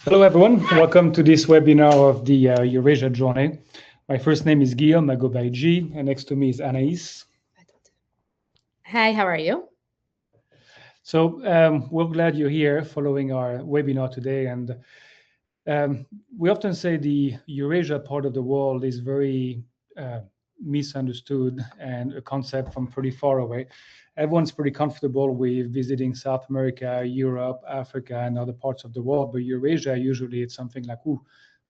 Hello, everyone. Welcome to this webinar of the Eurasia Journey. My first name is Guillaume. I go by G, and next to me is Anais. Hi, how are you? So we're glad you're here following our webinar today. And we often say the Eurasia part of the world is very misunderstood and a concept from pretty far away. Everyone's pretty comfortable with visiting South America, Europe, Africa, and other parts of the world. But Eurasia, usually it's something like, ooh,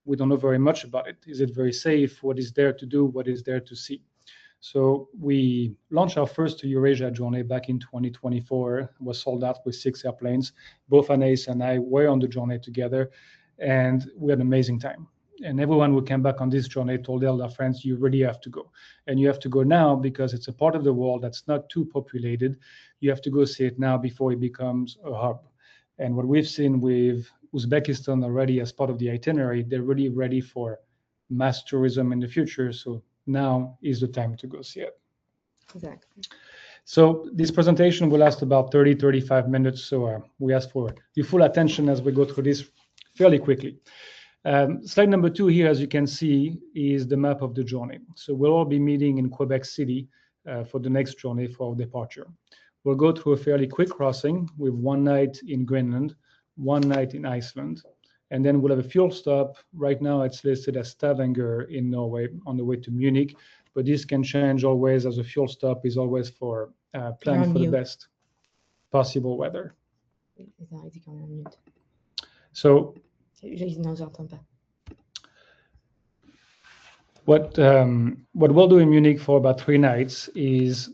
we don't know very much about it. Is it very safe? What is there to do? What is there to see? So we launched our first Eurasia journey back in 2024. It was sold out with 6 airplanes. Both Anais and I were on the journey together, and we had an amazing time. And everyone who came back on this journey told all their friends, you really have to go. And you have to go now because it's a part of the world that's not too populated. You have to go see it now before it becomes a hub. And what we've seen with Uzbekistan already as part of the itinerary, they're really ready for mass tourism in the future. So now is the time to go see it. Exactly. So this presentation will last about 35 minutes. So we ask for your full attention as we go through this fairly quickly. Slide number 2 here, as you can see, is the map of the journey. So we'll all be meeting in Quebec City for the next journey for our departure. We'll go through a fairly quick crossing with 1 night in Greenland, 1 night in Iceland, and then we'll have a fuel stop. Right now it's listed as Stavanger in Norway on the way to Munich, but this can change always, as a fuel stop is always for plan for the best possible weather. So what we'll do in Munich for about 3 nights is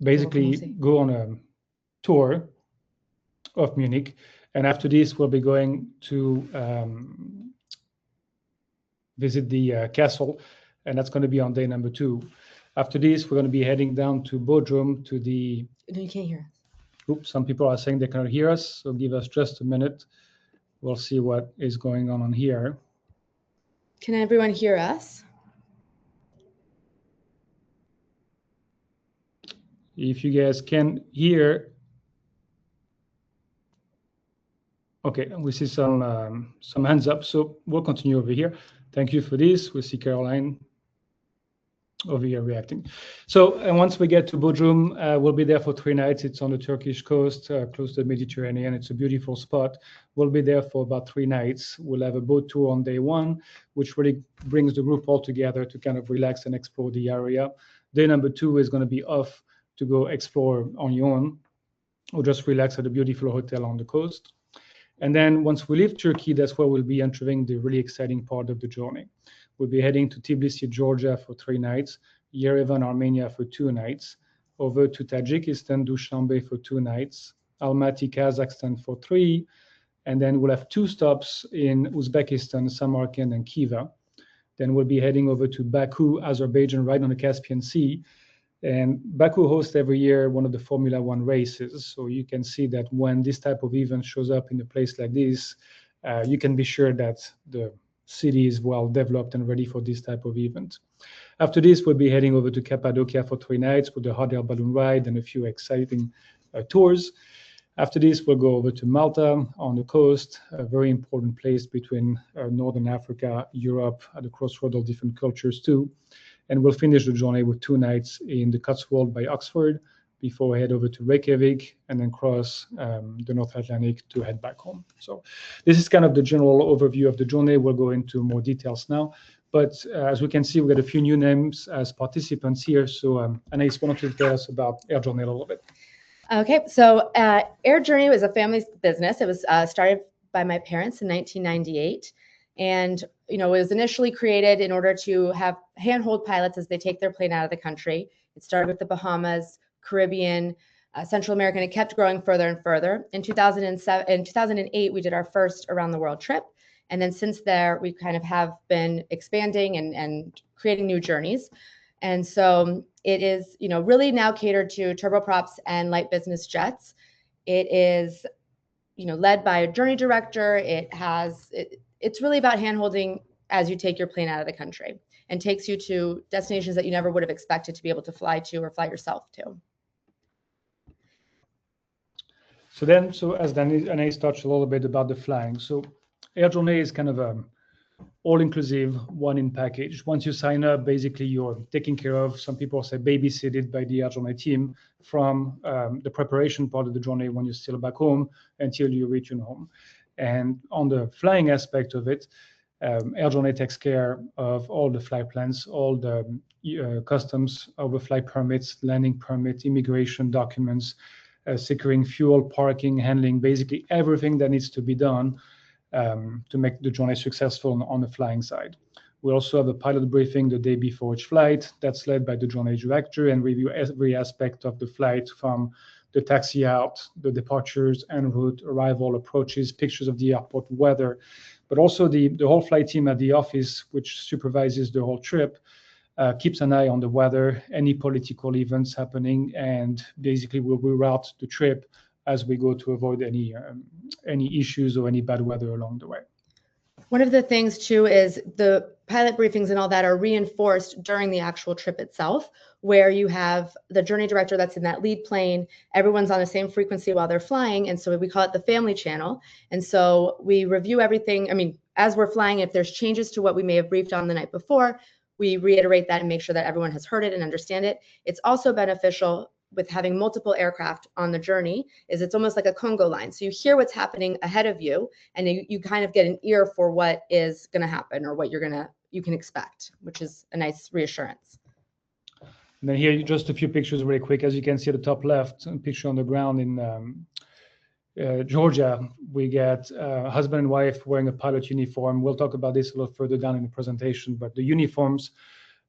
basically go on a tour of Munich, and after this we'll be going to visit the castle, and that's going to be on day number 2. After this we're going to be heading down to Bodrum to the... No, you can't hear us. Oops, some people are saying they cannot hear us, so give us just a minute. We'll see what is going on here. Can everyone hear us? If you guys can hear, okay, we see some hands up, so we'll continue over here. Thank you for this. We see Caroline over here reacting. So and once we get to Bodrum, we'll be there for 3 nights. It's on the Turkish coast, close to the Mediterranean. It's a beautiful spot. We'll be there for about 3 nights. We'll have a boat tour on day 1, which really brings the group all together to kind of relax and explore the area. Day number 2 is going to be off to go explore on your own or just relax at a beautiful hotel on the coast. And then once we leave Turkey, that's where we'll be entering the really exciting part of the journey. We'll be heading to Tbilisi, Georgia for 3 nights, Yerevan, Armenia for 2 nights, over to Tajikistan, Dushanbe for 2 nights, Almaty, Kazakhstan for 3, and then we'll have 2 stops in Uzbekistan, Samarkand, and Khiva. Then we'll be heading over to Baku, Azerbaijan, right on the Caspian Sea. And Baku hosts every year one of the Formula One races. So you can see that when this type of event shows up in a place like this, you can be sure that the city is well developed and ready for this type of event. After this, we'll be heading over to Cappadocia for 3 nights with the hot air balloon ride and a few exciting tours. After this, we'll go over to Malta on the coast, a very important place between Northern Africa, Europe, at the crossroad of different cultures too. And we'll finish the journey with 2 nights in the Cotswold by Oxford before we head over to Reykjavik and then cross the North Atlantic to head back home. So this is kind of the general overview of the journey. We'll go into more details now. But as we can see, we've got a few new names as participants here. So Anais, why don't you tell us about Air Journey a little bit? Okay, so Air Journey was a family business. It was started by my parents in 1998. And, it was initially created in order to have handhold pilots as they take their plane out of the country. It started with the Bahamas, Caribbean, Central America, and it kept growing further and further. In 2008, we did our first around the world trip. And then since there, we kind of have been expanding and creating new journeys. And so it is, really now catered to turboprops and light business jets. It is, led by a journey director. It's really about handholding as you take your plane out of the country and takes you to destinations that you never would have expected to be able to fly to or fly yourself to. So as Anais touched a little bit about the flying. So Air Journey is kind of a all-inclusive, one-in package. Once you sign up, basically you're taken care of. Some people say babysitted by the Air Journey team from the preparation part of the journey when you're still back home until you reach your home. And on the flying aspect of it, Air Journey takes care of all the flight plans, all the customs, overflight permits, landing permit, immigration documents, securing fuel, parking, handling, basically everything that needs to be done to make the journey successful on the flying side. We also have a pilot briefing the day before each flight that's led by the journey director and review every aspect of the flight from the taxi out, the departures, en route, arrival, approaches, pictures of the airport, weather, but also the whole flight team at the office, which supervises the whole trip, keeps an eye on the weather, any political events happening, and basically will reroute the trip as we go to avoid any issues or any bad weather along the way. One of the things too is the pilot briefings and all that are reinforced during the actual trip itself, where you have the journey director that's in that lead plane, everyone's on the same frequency while they're flying. And so we call it the family channel. And so we review everything. I mean, as we're flying, if there's changes to what we may have briefed on the night before, we reiterate that and make sure that everyone has heard it and understand it. It's also beneficial with having multiple aircraft on the journey is it's almost like a Congo line. So you hear what's happening ahead of you and you kind of get an ear for what is going to happen or what you can expect, which is a nice reassurance. And then here, just a few pictures really quick. As you can see at the top left, a picture on the ground in Georgia, we get husband and wife wearing a pilot uniform. We'll talk about this a little further down in the presentation, but the uniforms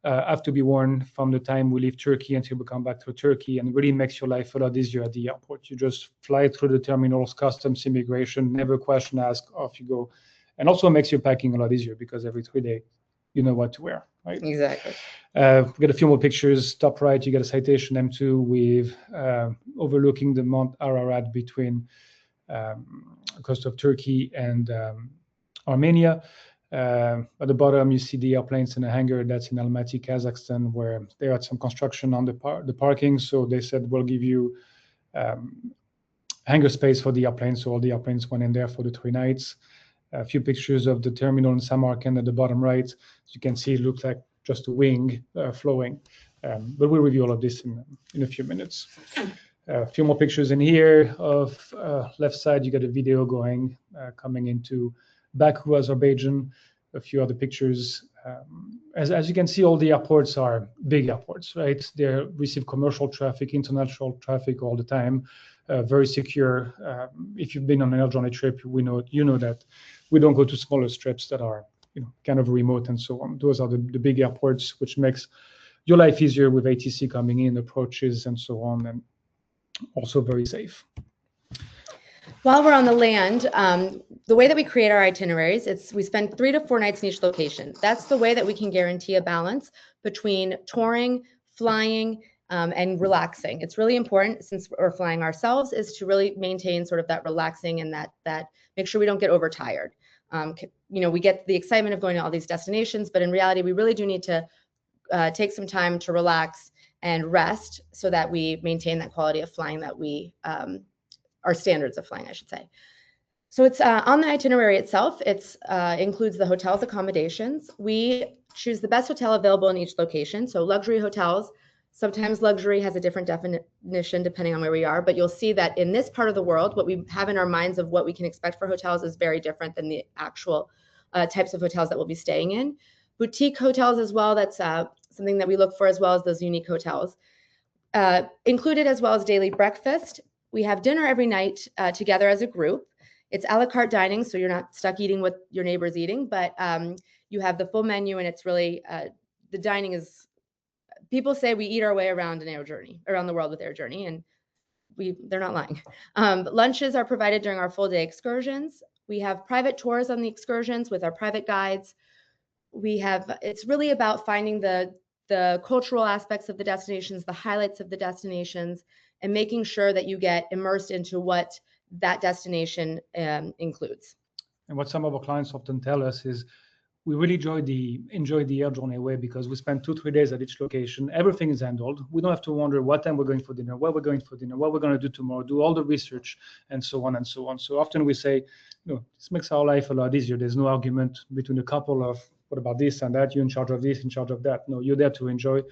have to be worn from the time we leave Turkey until we come back to Turkey, and really makes your life a lot easier at the airport. You just fly through the terminals, customs, immigration, never question asked, off you go. And also makes your packing a lot easier because every 3 days you know what to wear, right? Exactly. We get a few more pictures. Top right, you get a Citation M2 with overlooking the Mount Ararat between coast of Turkey and Armenia. At the bottom, you see the airplanes in a hangar that's in Almaty, Kazakhstan, where they had some construction on the parking. So they said, we'll give you hangar space for the airplanes. So all the airplanes went in there for the 3 nights. A few pictures of the terminal in Samarkand at the bottom right. As you can see, it looks like just a wing flowing. But we'll review all of this in a few minutes. A few more pictures in here. Of left side, you got a video going, coming into Baku, Azerbaijan. A few other pictures. As you can see, all the airports are big airports, right? They receive commercial traffic, international traffic all the time. Very secure. If you've been on an Air Journey trip, you know that we don't go to smaller strips that are kind of remote and so on. Those are the big airports, which makes your life easier with ATC coming in, approaches and so on, and also very safe. While we're on the land, the way that we create our itineraries, we spend 3 to 4 nights in each location. That's the way that we can guarantee a balance between touring, flying, and relaxing. It's really important, since we're flying ourselves, is to really maintain sort of that relaxing and that make sure we don't get overtired. We get the excitement of going to all these destinations, but in reality, we really do need to take some time to relax and rest so that we maintain that quality of flying that we our standards of flying, I should say. So it's on the itinerary itself. It's includes the hotel's accommodations. We choose the best hotel available in each location. So luxury hotels, sometimes luxury has a different definition depending on where we are, but you'll see that in this part of the world, what we have in our minds of what we can expect for hotels is very different than the actual types of hotels that we'll be staying in. Boutique hotels as well, that's something that we look for, as well as those unique hotels. Included as well as daily breakfast. We have dinner every night together as a group. It's a la carte dining, so you're not stuck eating what your neighbor's eating, but you have the full menu, and it's really, the dining is, people say we eat our way around around the world with Air Journey, and they're not lying. Lunches are provided during our full day excursions. We have private tours on the excursions with our private guides. It's really about finding the cultural aspects of the destinations, the highlights of the destinations, and making sure that you get immersed into what that destination includes. And what some of our clients often tell us is we really enjoy the air journey way because we spend 2-3 days at each location. Everything is handled. We don't have to wonder what time we're going for dinner, where we're going for dinner, what we're going to do tomorrow, do all the research, and so on and so on. So often we say, this makes our life a lot easier. There's no argument between a couple of what about this and that, you're in charge of this, in charge of that. No, you're there to enjoy,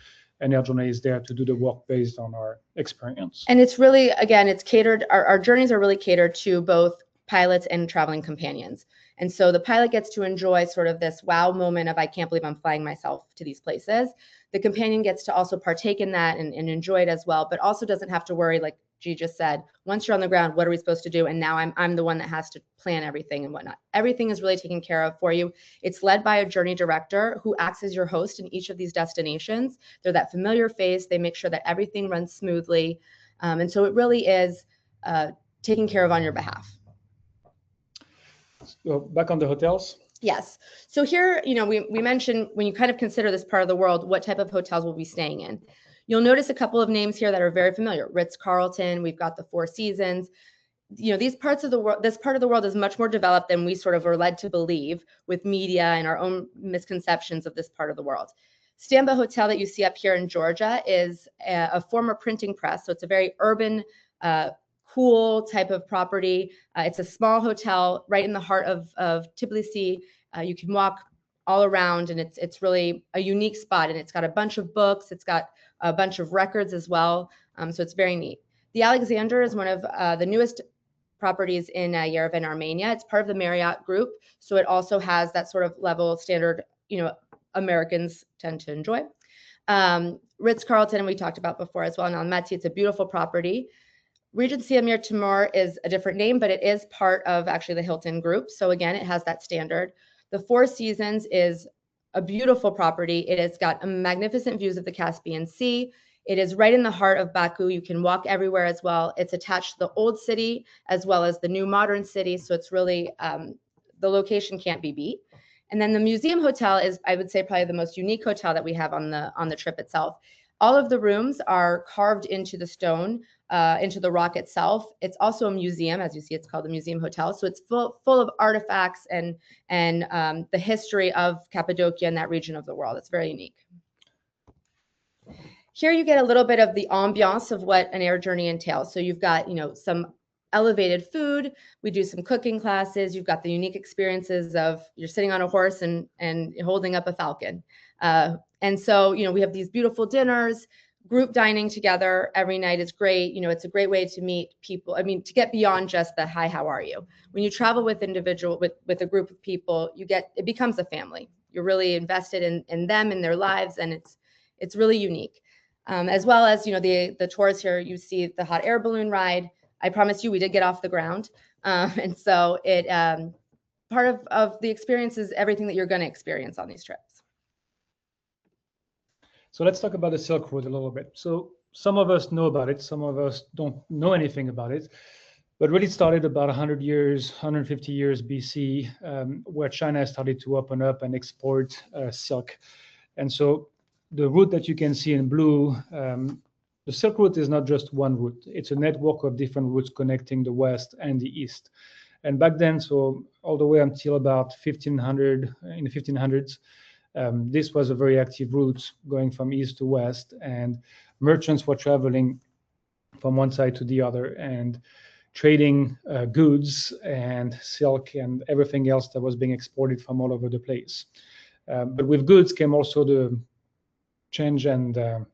and air journey is there to do the work based on our experience. And it's really, again, it's catered, our journeys are really catered to both pilots and traveling companions. And so the pilot gets to enjoy sort of this wow moment of, I can't believe I'm flying myself to these places. The companion gets to also partake in that and enjoy it as well, but also doesn't have to worry, like G just said, once you're on the ground, what are we supposed to do? And now I'm the one that has to plan everything and whatnot. Everything is really taken care of for you. It's led by a journey director who acts as your host in each of these destinations. They're that familiar face. They make sure that everything runs smoothly. And so it really is taken care of on your behalf. So back on the hotels. Yes. So here, we mentioned when you kind of consider this part of the world, what type of hotels we'll be staying in. You'll notice a couple of names here that are very familiar. Ritz-Carlton, we've got the Four Seasons. These parts of the world, this part of the world is much more developed than we sort of are led to believe with media and our own misconceptions of this part of the world. Stambaugh Hotel that you see up here in Georgia is a former printing press. So it's a very urban, cool type of property. It's a small hotel right in the heart of Tbilisi. You can walk all around, and it's really a unique spot. And it's got a bunch of books. It's got a bunch of records as well. So it's very neat. The Alexander is one of the newest properties in Yerevan, Armenia. It's part of the Marriott group. So it also has that sort of level standard, Americans tend to enjoy. Ritz-Carlton, we talked about before as well. And Almaty, it's a beautiful property. Regency Amir Timur is a different name, but it is part of actually the Hilton group. So again, it has that standard. The Four Seasons is a beautiful property. It has got magnificent views of the Caspian Sea. It is right in the heart of Baku. You can walk everywhere as well. It's attached to the old city as well as the new modern city. So it's really, the location can't be beat. And then the Museum Hotel is, I would say, probably the most unique hotel that we have on the trip itself. All of the rooms are carved into the stone, into the rock itself. It's also a museum, as you see, it's called the Museum Hotel. So it's full of artifacts and the history of Cappadocia and that region of the world. It's very unique. Here you get a little bit of the ambiance of what an air journey entails. So you've got, some elevated food. We do some cooking classes. You've got the unique experiences of you're sitting on a horse and holding up a falcon. And so, we have these beautiful dinners, group dining together every night is great. It's a great way to meet people. I mean, to get beyond just the hi, how are you? When you travel with with a group of people, it becomes a family. You're really invested in them and their lives, and it's really unique. As well as, the tours here, you see the hot air balloon ride. I promise you, we did get off the ground. And so part of the experience is everything that you're going to experience on these trips. So let's talk about the Silk Road a little bit. So some of us know about it, some of us don't know anything about it, but really started about 150 years BC, where China started to open up and export silk. And so the route that you can see in blue, the Silk Route is not just one route. It's a network of different routes connecting the West and the East. And back then, so all the way until about 1500, in the 1500s, this was a very active route going from east to west, and merchants were traveling from one side to the other and trading goods and silk and everything else that was being exported from all over the place. But with goods came also the change and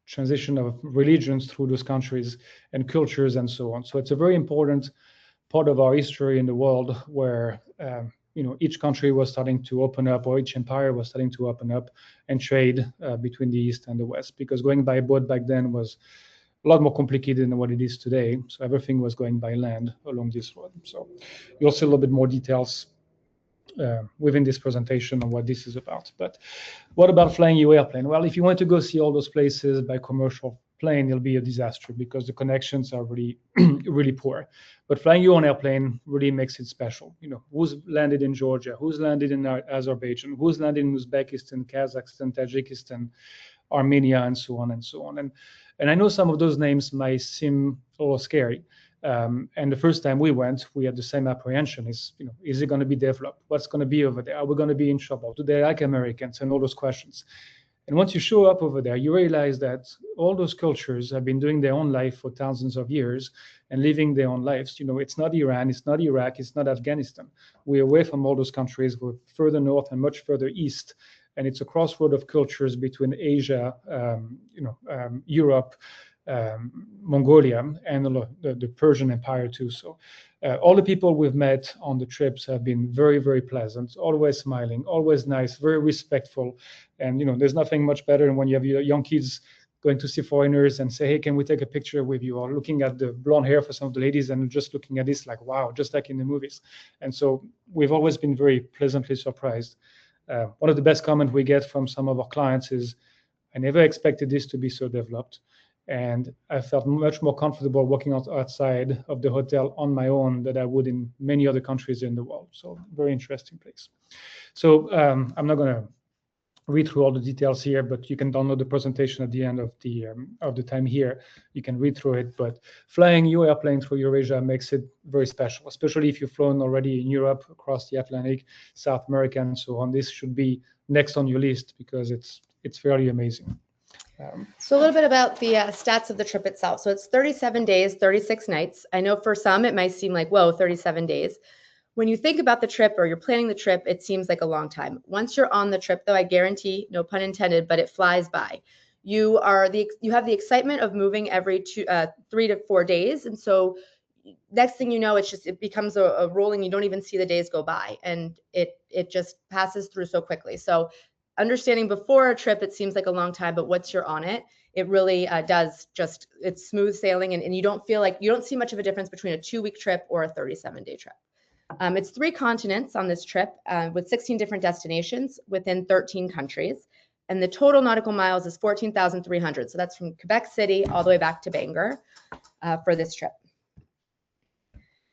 transition of religions through those countries and cultures and so on. So it's a very important part of our history in the world where each country was starting to open up, or each empire was starting to open up and trade between the East and the West, because going by boat back then was a lot more complicated than what it is today. So everything was going by land along this road. So you'll see a little bit more details within this presentation on what this is about. But what about flying your airplane? Well, if you want to go see all those places by commercial plane, it'll be a disaster because the connections are really, really poor. But flying your own airplane really makes it special. Who's landed in Georgia? Who's landed in Azerbaijan? Who's landed in Uzbekistan, Kazakhstan, Tajikistan, Armenia, and so on and so on. And I know some of those names might seem a little scary, And the first time we went, we had the same apprehension: is it going to be developed? What's going to be over there? Are we going to be in trouble? Do they like Americans? And all those questions. And once you show up over there, you realize that all those cultures have been doing their own life for thousands of years and living their own lives. It's not Iran, it's not Iraq, it's not Afghanistan. We're away from all those countries. We're further north and much further east. And it's a crossroad of cultures between Asia, Europe, Mongolia, and the Persian Empire too. So all the people we've met on the trips have been very, very pleasant, always smiling, always nice, very respectful. And there's nothing much better than when you have your young kids going to see foreigners and say, hey, can we take a picture with you? Or looking at the blonde hair for some of the ladies and just looking at this like, wow, just like in the movies. And so we've always been very pleasantly surprised. One of the best comments we get from some of our clients is, I never expected this to be so developed. And I felt much more comfortable walking outside of the hotel on my own than I would in many other countries in the world. So very interesting place. So I'm not going to read through all the details here, but you can download the presentation at the end of the time here. You can read through it. But flying your airplane through Eurasia makes it very special, especially if you've flown already in Europe, across the Atlantic, South America, and so on. This should be next on your list because it's fairly amazing. So a little bit about the stats of the trip itself. So it's 37 days, 36 nights. I know for some it might seem like, whoa, 37 days. When you think about the trip or you're planning the trip, it seems like a long time. Once you're on the trip, though, I guarantee, no pun intended, but it flies by. You have the excitement of moving every 3 to 4 days. And so next thing you know, it becomes a rolling, you don't even see the days go by, and it just passes through so quickly. So understanding before a trip, it seems like a long time, but once you're on it, it really does it's smooth sailing, and you don't see much of a difference between a 2-week trip or a 37-day trip. It's 3 continents on this trip with 16 different destinations within 13 countries. And the total nautical miles is 14,300. So that's from Quebec City all the way back to Bangor for this trip.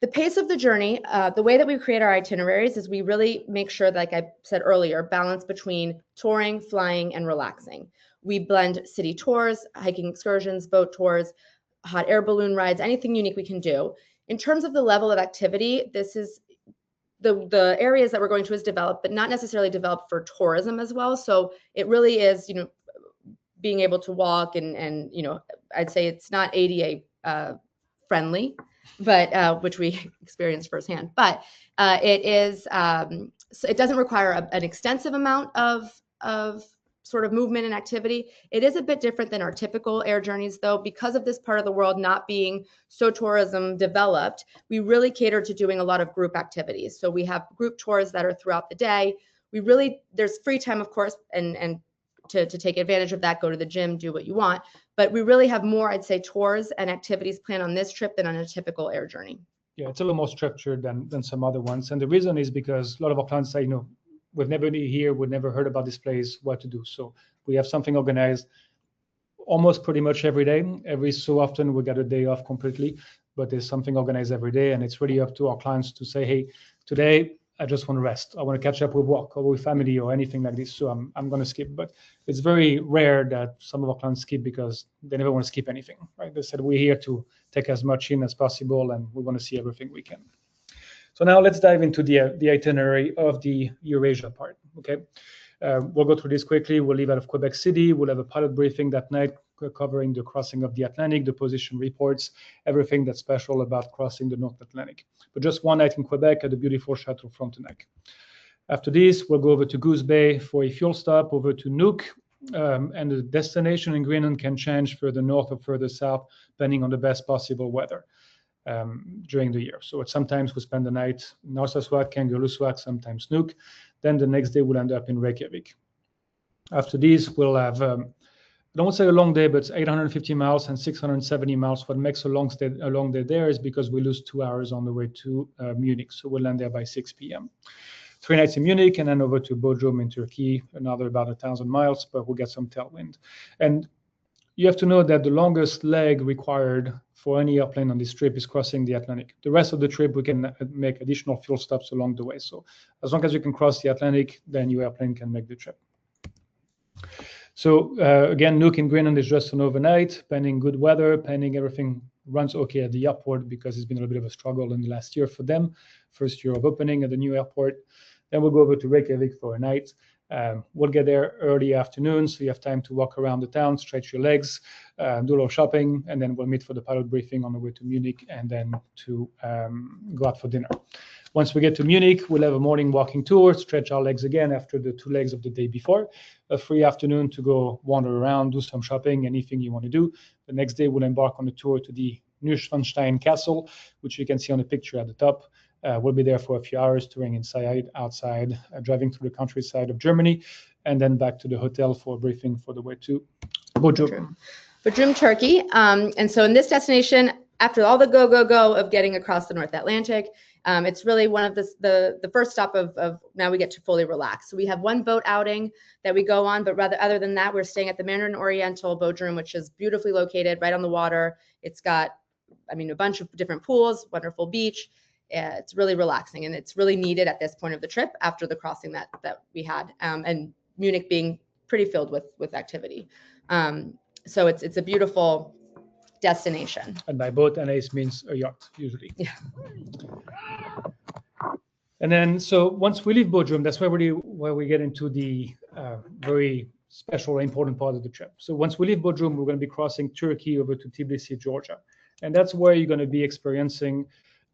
The pace of the journey, the way that we create our itineraries is we really make sure, like I said earlier, balance between touring, flying, and relaxing. We blend city tours, hiking excursions, boat tours, hot air balloon rides, anything unique we can do. In terms of the level of activity, this is the areas that we're going to is developed, but not necessarily developed for tourism as well. So it really is, being able to walk and I'd say it's not ADA friendly, but which we experienced firsthand. But it is so it doesn't require an extensive amount of sort of movement and activity. It is a bit different than our typical air journeys, though, because of this part of the world not being so tourism developed. We really cater to doing a lot of group activities. So we have group tours that are throughout the day. There's free time, of course, and to take advantage of that, go to the gym, do what you want. But we really have more, I'd say, tours and activities planned on this trip than on a typical air journey. Yeah, it's a little more structured than some other ones. And the reason is because a lot of our clients say, we've never been here, we've never heard about this place, what to do. So we have something organized almost pretty much every day. Every so often we get a day off completely, but there's something organized every day. And it's really up to our clients to say, hey, today I just want to rest. I want to catch up with work or with family or anything like this. So I'm going to skip. But it's very rare that some of our clients skip because they never want to skip anything, right? They said, we're here to take as much in as possible and we want to see everything we can. So now let's dive into the itinerary of the Eurasia part, okay? We'll go through this quickly. We'll leave out of Quebec City. We'll have a pilot briefing that night covering the crossing of the Atlantic, the position reports, everything that's special about crossing the North Atlantic. But just one night in Quebec at the beautiful Chateau Frontenac. After this, we'll go over to Goose Bay for a fuel stop, over to Nuuk, and the destination in Greenland can change further north or further south, depending on the best possible weather during the year. So sometimes we spend the night in Narsarsuaq, Kangerlussuaq, sometimes Nuuk. Then the next day we'll end up in Reykjavik. After this, we'll have, I don't want to say a long day, but it's 850 miles and 670 miles. What makes a long day there is because we lose 2 hours on the way to Munich. So we'll land there by 6 p.m. 3 nights in Munich and then over to Bodrum in Turkey, another about 1,000 miles, but we'll get some tailwind. And you have to know that the longest leg required for any airplane on this trip is crossing the Atlantic. The rest of the trip, we can make additional fuel stops along the way. So as long as you can cross the Atlantic, then your airplane can make the trip. So again, Nuuk in Greenland is just an overnight, pending good weather, pending everything runs okay at the airport because it's been a little bit of a struggle in the last year for them. First year of opening at the new airport. Then we'll go over to Reykjavik for a night. We'll get there early afternoon, so you have time to walk around the town, stretch your legs, do a little shopping, and then we'll meet for the pilot briefing on the way to Munich, and then to go out for dinner. Once we get to Munich, we'll have a morning walking tour, stretch our legs again after the 2 legs of the day before, a free afternoon to go wander around, do some shopping, anything you want to do. The next day, we'll embark on a tour to the Neuschwanstein Castle, which you can see on the picture at the top. We'll be there for a few hours, touring inside, outside, driving through the countryside of Germany, and then back to the hotel for a briefing for the way to Bodrum. Bodrum, Turkey. And so in this destination, after all the go of getting across the North Atlantic, it's really one of the first stop of now we get to fully relax. So we have one boat outing that we go on, but rather other than that, we're staying at the Mandarin Oriental Bodrum, which is beautifully located right on the water. It's got, I mean, a bunch of different pools, wonderful beach. It's really relaxing, and it's really needed at this point of the trip after the crossing that we had, and Munich being pretty filled with activity. So it's a beautiful destination. And by boat, Anais means a yacht, usually. Yeah. And then, so once we leave Bodrum, that's where we get into the very special, important part of the trip. So once we leave Bodrum, we're going to be crossing Turkey over to Tbilisi, Georgia. And that's where you're going to be experiencing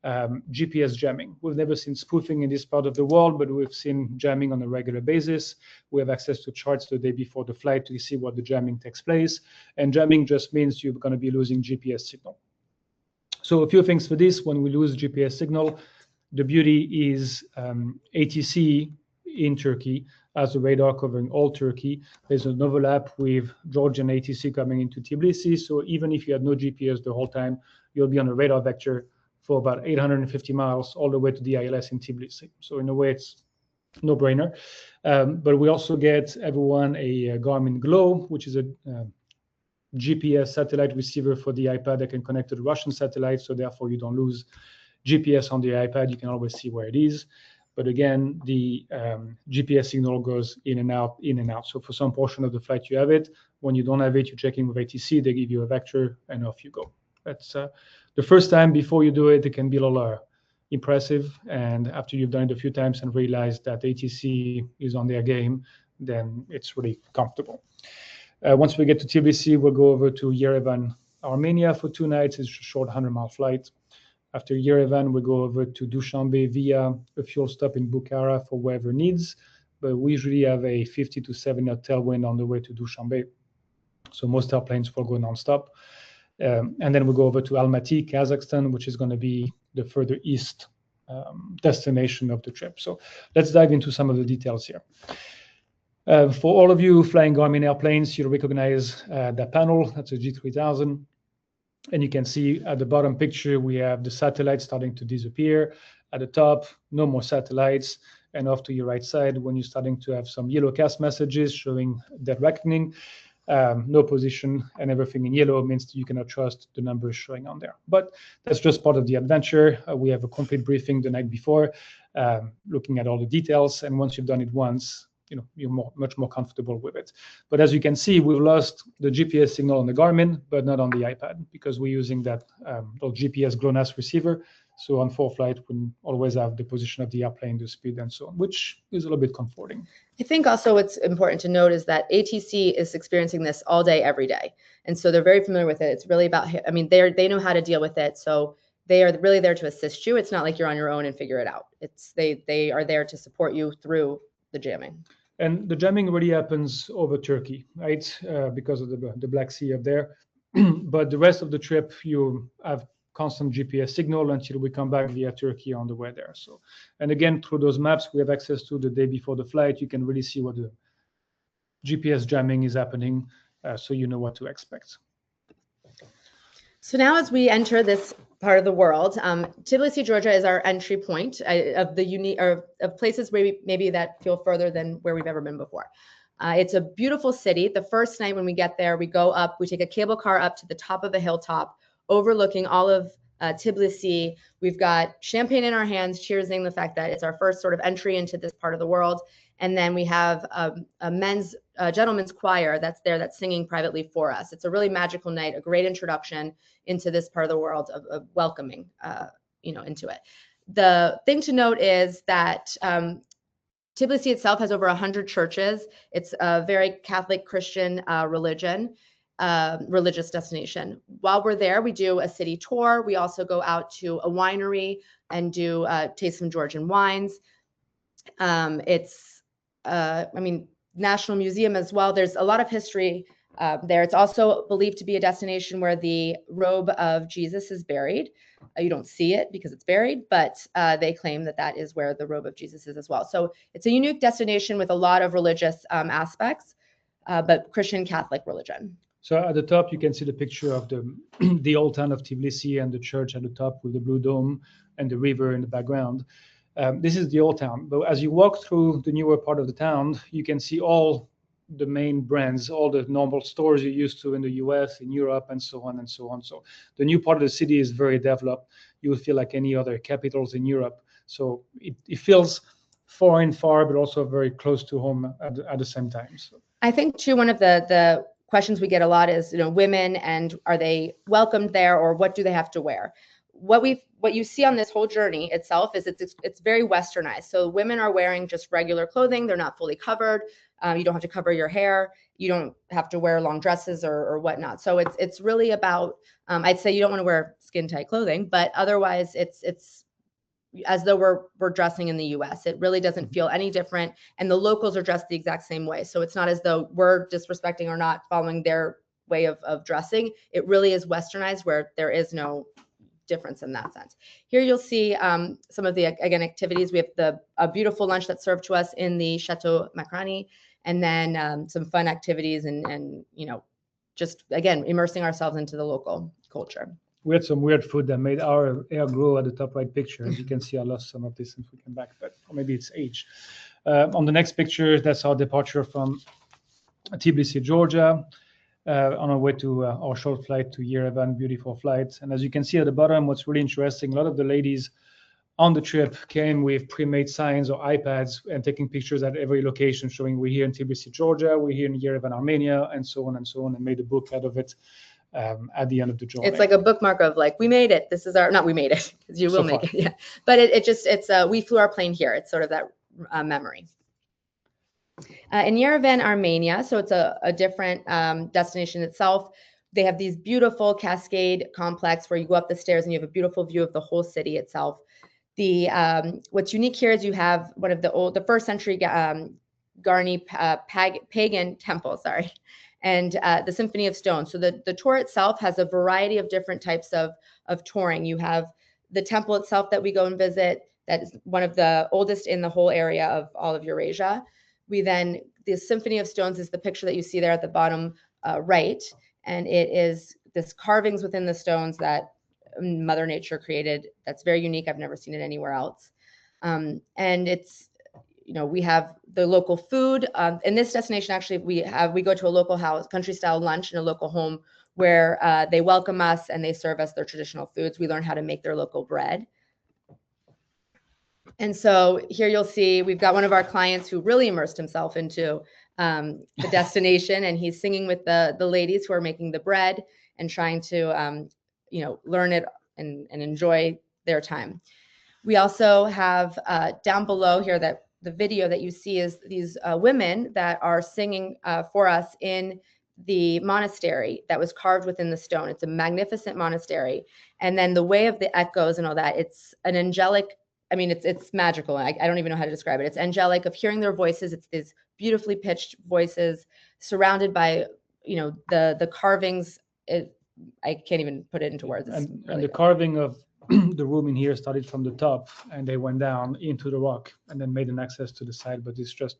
GPS jamming. We've never seen spoofing in this part of the world, but we've seen jamming on a regular basis. We have access to charts the day before the flight to see what the jamming takes place. And jamming just means you're going to be losing GPS signal. So a few things for this. When we lose GPS signal, the beauty is ATC in Turkey as a radar covering all Turkey. There's an overlap with Georgian ATC coming into Tbilisi. So even if you had no GPS the whole time, you'll be on a radar vector for about 850 miles all the way to the ILS in Tbilisi. So in a way, it's no brainer. But we also get everyone a Garmin Glow, which is a GPS satellite receiver for the iPad that can connect to the Russian satellite. So therefore, you don't lose GPS on the iPad. You can always see where it is. But again, the GPS signal goes in and out, in and out. So for some portion of the flight, you have it. When you don't have it, you check in with ATC. They give you a vector, and off you go. That's the first time. Before you do it, it can be a little impressive. And after you've done it a few times and realized that ATC is on their game, then it's really comfortable. Once we get to Tbilisi, we'll go over to Yerevan, Armenia for 2 nights. It's a short 100-mile flight. After Yerevan, we go over to Dushanbe via a fuel stop in Bukhara for whoever needs. But we usually have a 50 to 70 knot tailwind on the way to Dushanbe. So most airplanes will go nonstop. And then we'll go over to Almaty, Kazakhstan, which is going to be the further east destination of the trip. So let's dive into some of the details here. For all of you flying Garmin airplanes, you'll recognize that panel. That's a G3000. And you can see at the bottom picture, we have the satellites starting to disappear. At the top, no more satellites. And off to your right side, when you're starting to have some yellow cast messages showing dead reckoning, no position, and everything in yellow means that you cannot trust the numbers showing on there. But that's just part of the adventure. We have a complete briefing the night before, looking at all the details. And once you've done it once, you're much more comfortable with it. But as you can see, we've lost the GPS signal on the Garmin, but not on the iPad, because we're using that little GPS GLONASS receiver. So on full flight, we always have the position of the airplane, the speed, and so on, which is a little bit comforting. I think also what's important to note is that ATC is experiencing this all day, every day. And so they're very familiar with it. It's really about, I mean, they know how to deal with it. So they are really there to assist you. It's not like you're on your own and figure it out. They are there to support you through the jamming. And the jamming really happens over Turkey, right? Because of the Black Sea up there. But the rest of the trip, you have constant GPS signal until we come back via Turkey on the way there. So, and again, through those maps we have access to the day before the flight, you can really see what the GPS jamming is happening, so you know what to expect. So now as we enter this part of the world, Tbilisi, Georgia is our entry point of the unique of places where maybe that feel further than where we've ever been before. It's a beautiful city. The first night when we get there, we go up, we take a cable car up to the top of a hilltop, overlooking all of Tbilisi. We've got champagne in our hands, cheersing the fact that it's our first sort of entry into this part of the world. And then we have a gentleman's choir that's there that's singing privately for us. It's a really magical night, a great introduction into this part of the world of welcoming, into it. The thing to note is that Tbilisi itself has over 100 churches. It's a very Catholic Christian religious destination. While we're there, we do a city tour. We also go out to a winery and do taste some Georgian wines. National Museum as well. There's a lot of history there. It's also believed to be a destination where the robe of Jesus is buried. You don't see it because it's buried, but they claim that that is where the robe of Jesus is as well. So it's a unique destination with a lot of religious aspects, but Christian Catholic religion. So at the top, you can see the picture of the old town of Tbilisi and the church at the top with the blue dome and the river in the background. This is the old town, but as you walk through the newer part of the town, you can see all the main brands, all the normal stores you're used to in the US, in Europe, and so on and so on. So the new part of the city is very developed. You will feel like any other capitals in Europe. So it feels foreign, far, but also very close to home at the same time. So I think too, one of the questions we get a lot is, women, and are they welcomed there, or what do they have to wear? What you see on this whole journey itself is it's very westernized. So women are wearing just regular clothing. They're not fully covered. You don't have to cover your hair. You don't have to wear long dresses or whatnot. So it's really about, I'd say you don't want to wear skin tight clothing, but otherwise it's as though we're dressing in the US. It really doesn't feel any different. And the locals are dressed the exact same way. So it's not as though we're disrespecting or not following their way of dressing. It really is westernized, where there is no difference in that sense. Here you'll see some of the, again, activities. We have a beautiful lunch that's served to us in the Chateau Macrani, and then some fun activities and just, again, immersing ourselves into the local culture. We had some weird food that made our hair grow at the top right picture. As you can see, I lost some of this since we came back, but or maybe it's age. On the next picture, that's our departure from Tbilisi, Georgia. On our way to our short flight to Yerevan, beautiful flight. And as you can see at the bottom, what's really interesting, a lot of the ladies on the trip came with pre-made signs or iPads and taking pictures at every location showing we're here in Tbilisi, Georgia, we're here in Yerevan, Armenia, and so on, and made a book out of it at the end of the journey. It's like a bookmark of like, we made it. This is not we made it, because you will make it. Yeah. But it's we flew our plane here. It's sort of that memory. In Yerevan, Armenia, so it's a different destination itself. They have these beautiful cascade complex where you go up the stairs and you have a beautiful view of the whole city itself. What's unique here is you have one of the first century Garni pagan temple, and the Symphony of Stone. So the tour itself has a variety of different types of touring. You have the temple itself that we go and visit. That is one of the oldest in the whole area of all of Eurasia. The Symphony of Stones is the picture that you see there at the bottom right, and it is this carvings within the stones that Mother Nature created. That's very unique. I've never seen it anywhere else. And it's, we have the local food. In this destination, actually, we go to a local house, country style lunch in a local home where they welcome us and they serve us their traditional foods. We learn how to make their local bread. And so here you'll see we've got one of our clients who really immersed himself into the destination, and he's singing with the ladies who are making the bread and trying to learn it and enjoy their time. We also have down below here that the video that you see is these women that are singing for us in the monastery that was carved within the stone. It's a magnificent monastery. And then the way of the echoes and all that, it's an angelic, it's magical. I don't even know how to describe it. It's angelic of hearing their voices. It's these beautifully pitched voices surrounded by, the carvings. I can't even put it into words. And the carving of the room in here started from the top, and they went down into the rock and then made an access to the side. But it's just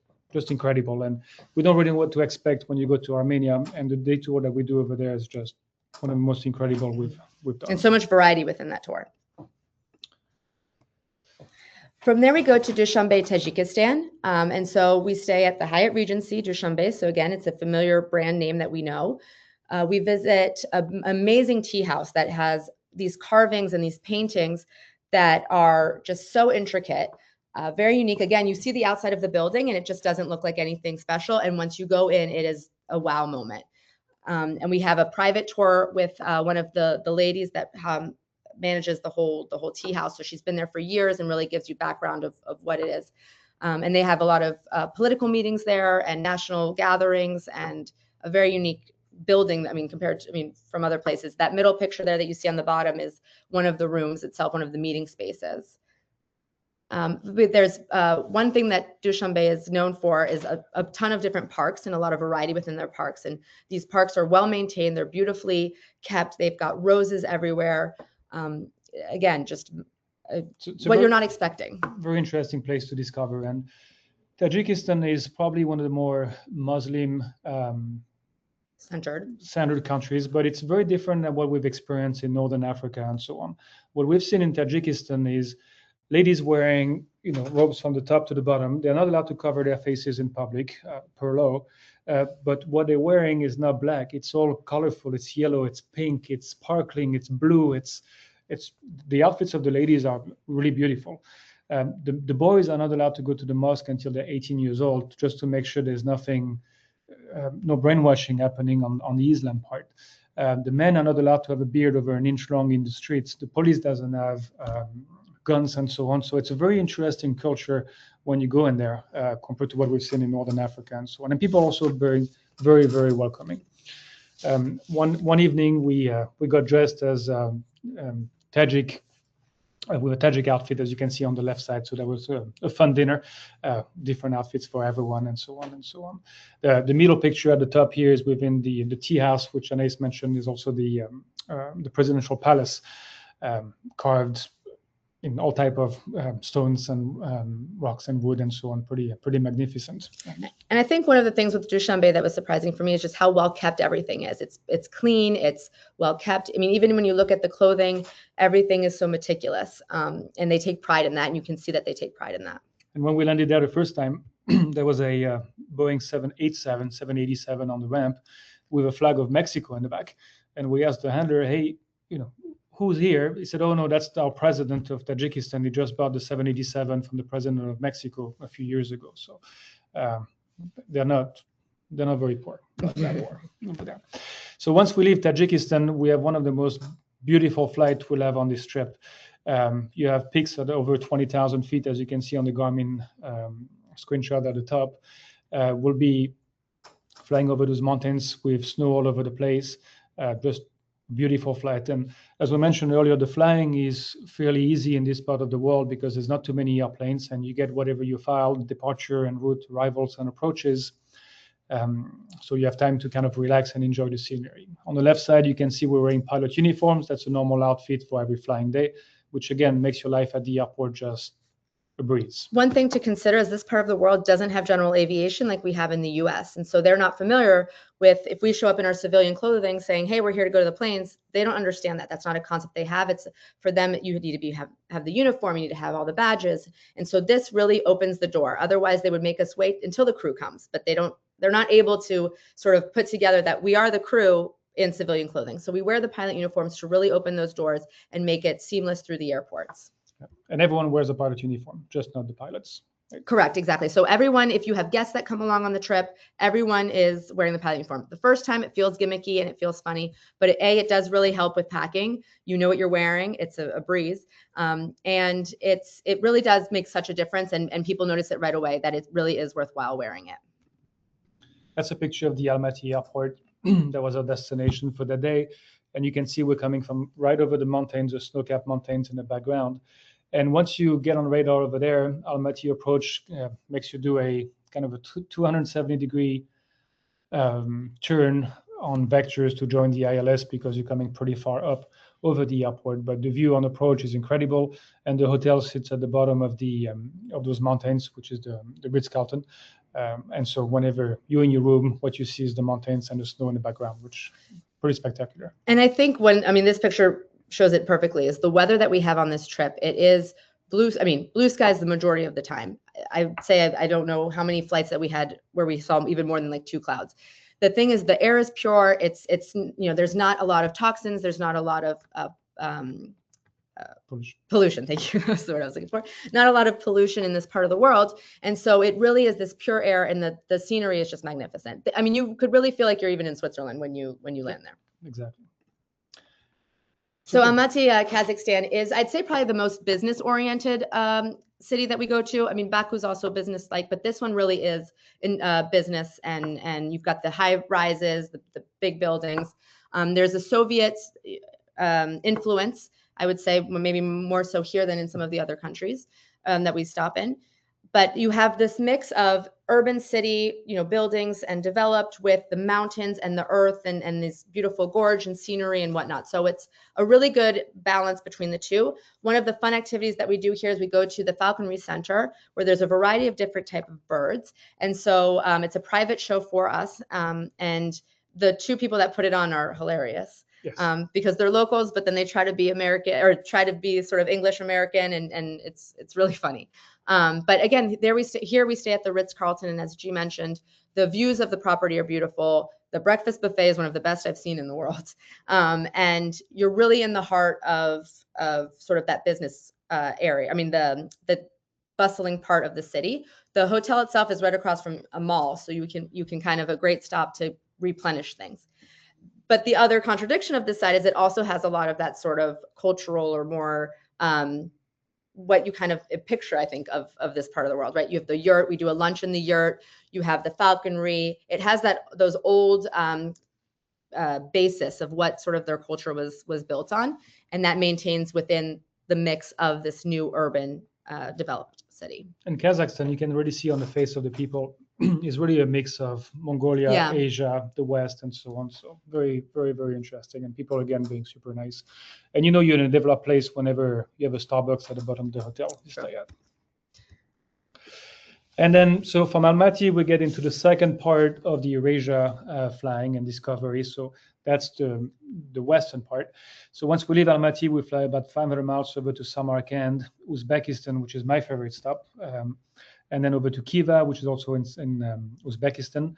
incredible. And we don't really know what to expect when you go to Armenia. And the day tour that we do over there is just one of the most incredible we've done. And so much variety within that tour. From there, we go to Dushanbe, Tajikistan. And so we stay at the Hyatt Regency, Dushanbe. So again, it's a familiar brand name that we know. We visit an amazing tea house that has these carvings and these paintings that are just so intricate, very unique. Again, you see the outside of the building and it just doesn't look like anything special. And once you go in, it is a wow moment. And we have a private tour with one of the ladies that manages the whole tea house. So she's been there for years and really gives you background of what it is. And they have a lot of political meetings there and national gatherings, and a very unique building. I mean, compared to, from other places. That middle picture there that you see on the bottom is one of the rooms itself, one of the meeting spaces. There's one thing that Dushanbe is known for is a ton of different parks and a lot of variety within their parks. And these parks are well maintained. They're beautifully kept. They've got roses everywhere. Again, just what you're not expecting. Very interesting place to discover. And Tajikistan is probably one of the more Muslim centered countries, but it's very different than what we've experienced in Northern Africa and so on. What we've seen in Tajikistan is ladies wearing, robes from the top to the bottom. They're not allowed to cover their faces in public per law, but what they're wearing is not black. It's all colorful. It's yellow. It's pink. It's sparkling. It's blue. It's the outfits of the ladies are really beautiful. The boys are not allowed to go to the mosque until they're 18 years old, just to make sure there's nothing, no brainwashing happening on the Islam part. The men are not allowed to have a beard over an inch long in the streets. The police doesn't have guns and so on. So it's a very interesting culture when you go in there compared to what we've seen in Northern Africa and so on. And people also very, very, very welcoming. One evening we got dressed as Tajik, with a Tajik outfit, as you can see on the left side. So that was a fun dinner, different outfits for everyone and so on and so on. The middle picture at the top here is within the tea house, which Anais mentioned is also the presidential palace, carved in all type of stones and rocks and wood and so on. Pretty magnificent. And I think one of the things with Dushanbe that was surprising for me is just how well kept everything is. It's clean, it's well kept. Even when you look at the clothing, everything is so meticulous, and they take pride in that, and you can see that they take pride in that. And when we landed there the first time, there was a Boeing 787 on the ramp with a flag of Mexico in the back, and we asked the handler, "Hey, who's here?" He said, "Oh no, that's our president of Tajikistan. He just bought the 787 from the president of Mexico a few years ago." So they're not very poor. So once we leave Tajikistan, we have one of the most beautiful flights we'll have on this trip. You have peaks at over 20,000 feet, as you can see on the Garmin screenshot at the top. We'll be flying over those mountains with snow all over the place. Just beautiful flight. And as we mentioned earlier, the flying is fairly easy in this part of the world because there's not too many airplanes, and you get whatever you file, departure and route, arrivals and approaches. So you have time to kind of relax and enjoy the scenery. On the left side, you can see we're wearing pilot uniforms. That's a normal outfit for every flying day, which again makes your life at the airport just a breeze. One thing to consider is this part of the world doesn't have general aviation like we have in the US. And so they're not familiar with, if we show up in our civilian clothing saying, "Hey, we're here to go to the planes," they don't understand that. That's not a concept they have. It's for them, you need to have the uniform, you need to have all the badges. And so this really opens the door. Otherwise, they would make us wait until the crew comes, but they're not able to sort of put together that we are the crew in civilian clothing. So we wear the pilot uniforms to really open those doors and make it seamless through the airports. And everyone wears a pilot uniform, just not the pilots. Correct, exactly. So everyone, if you have guests that come along on the trip, everyone is wearing the pilot uniform. The first time it feels gimmicky and it feels funny, but it does really help with packing. You know what you're wearing. It's a breeze. And it really does make such a difference, and people notice it right away that it really is worthwhile wearing it. That's a picture of the Almaty airport. That was our destination for the day. And you can see we're coming from right over the mountains, the snow-capped mountains in the background. And once you get on radar over there, Almaty approach makes you do a kind of a 270-degree turn on vectors to join the ILS because you're coming pretty far up over the airport. But the view on approach is incredible, and the hotel sits at the bottom of those mountains, which is the Ritz-Carlton. And so whenever you're in your room, what you see is the mountains and the snow in the background, which is pretty spectacular. And I think this picture shows it perfectly, is the weather that we have on this trip. It is blue skies the majority of the time. I'd say I don't know how many flights that we had where we saw even more than like 2 clouds. The thing is, the air is pure. It's there's not a lot of toxins. There's not a lot of pollution. Thank you. That's the word I was looking for. Not a lot of pollution in this part of the world. And so it really is this pure air, and the scenery is just magnificent. I mean, you could really feel like you're even in Switzerland when you land there. Exactly. So Almaty, Kazakhstan is, I'd say, probably the most business-oriented city that we go to. I mean, Baku's also business-like, but this one really is in business, and you've got the high rises, the big buildings. There's a Soviet influence, I would say, maybe more so here than in some of the other countries that we stop in. But you have this mix of urban city, buildings and developed with the mountains and the earth and this beautiful gorge and scenery and whatnot. So it's a really good balance between the two. One of the fun activities that we do here is we go to the Falconry Center, where there's a variety of different type of birds. And so it's a private show for us. And the two people that put it on are hilarious. Yes. Because they're locals, but then they try to be American, or try to be sort of English American, and it's really funny. But again, here we stay at the Ritz-Carlton, and as G mentioned, the views of the property are beautiful. The breakfast buffet is one of the best I've seen in the world, and you're really in the heart of sort of that business area. I mean, the bustling part of the city. The hotel itself is right across from a mall, so you can kind of a great stop to replenish things. But the other contradiction of this side is it also has a lot of that sort of cultural or more what you kind of picture, I think, of this part of the world, right? You have the yurt. We do a lunch in the yurt. You have the falconry. It has those old basis of what sort of their culture was built on, and that maintains within the mix of this new urban developed city. In Kazakhstan, you can really see on the face of the people is really a mix of Mongolia, Asia, the West, and so on. So very, very, very interesting. And people, again, being super nice. And you're in a developed place whenever you have a Starbucks at the bottom of the hotel you stay at. And then, so from Almaty, we get into the second part of the Eurasia flying and discovery. So that's the western part. So once we leave Almaty, we fly about 500 miles over to Samarkand, Uzbekistan, which is my favorite stop. And then over to Khiva, which is also in Uzbekistan.